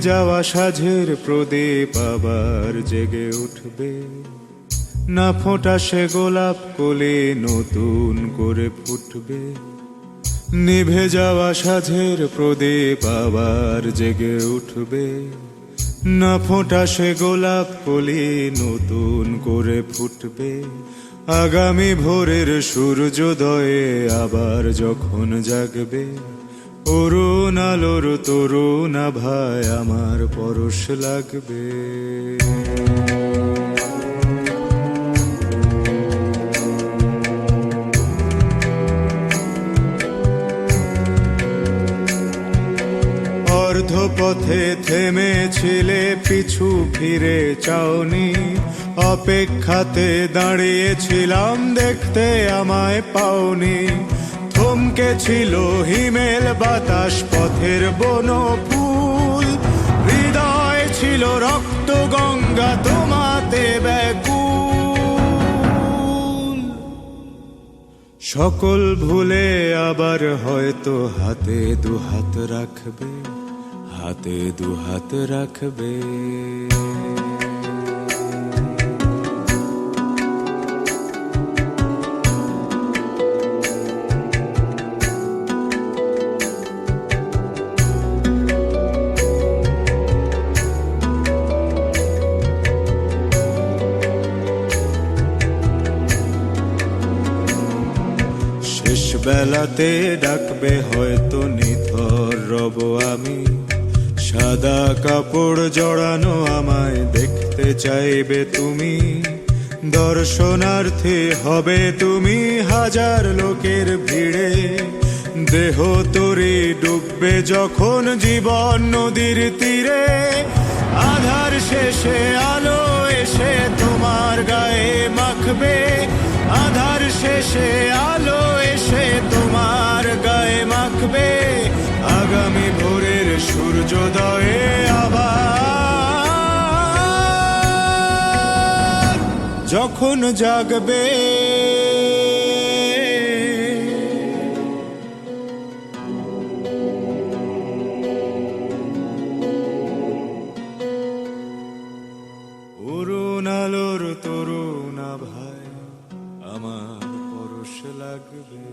যাওয়া সাঁঝের প্রদীপ আবার জেগে উঠবে, না ফোটা সে গোলাপ কলি নতুন করে ফুটবে। নিভে যাওয়া সাঁঝের প্রদীপ আবার জেগে উঠবে, না ফোটা সে গোলাপ কলি নতুন করে ফুটবে। আগামী ভোরের সূর্যোদয়ে আবার যখন জাগবে, অরুণ আলোর তরুণ আভায় আমার পরশ লাগবে। অর্ধপথে থেমেছিলে, পিছু ফিরে চাওনি, অপেক্ষাতে দাঁড়িয়েছিলাম, দেখতে আমায় পাওনি। থমকে ছিল হিমেল বাতাস, পথের বনফুল, হৃদয় ছিল রক্ত গঙ্গা তোমাতে ব্যাকুল। সকল ভুলে আবার হয়তো হাতে দুহাত রাখবে, হাতে দুহাত রাখবে। শেষ বেলাতে ডাকবে হয়তো নিথর রব আমি, সাদা কাপড় জড়ানো আমায় দেখতে চাইবে তুমি। দর্শনার্থী হবে তুমি হাজার লোকের ভিড়ে, দেহ তরি ডুববে যখন জীবন নদীর তীরে। আধার শেষে আলো এসে তোমার গায়ে মাখবে, আধার শেষে আলো এসে তোমার গায়ে মাখবে। আগামী ভোরের সূর্যোদয়ে আবার যখন জাগবে, অরুণ আলোর তরুণ আভায় আমার পরশ লাগবে।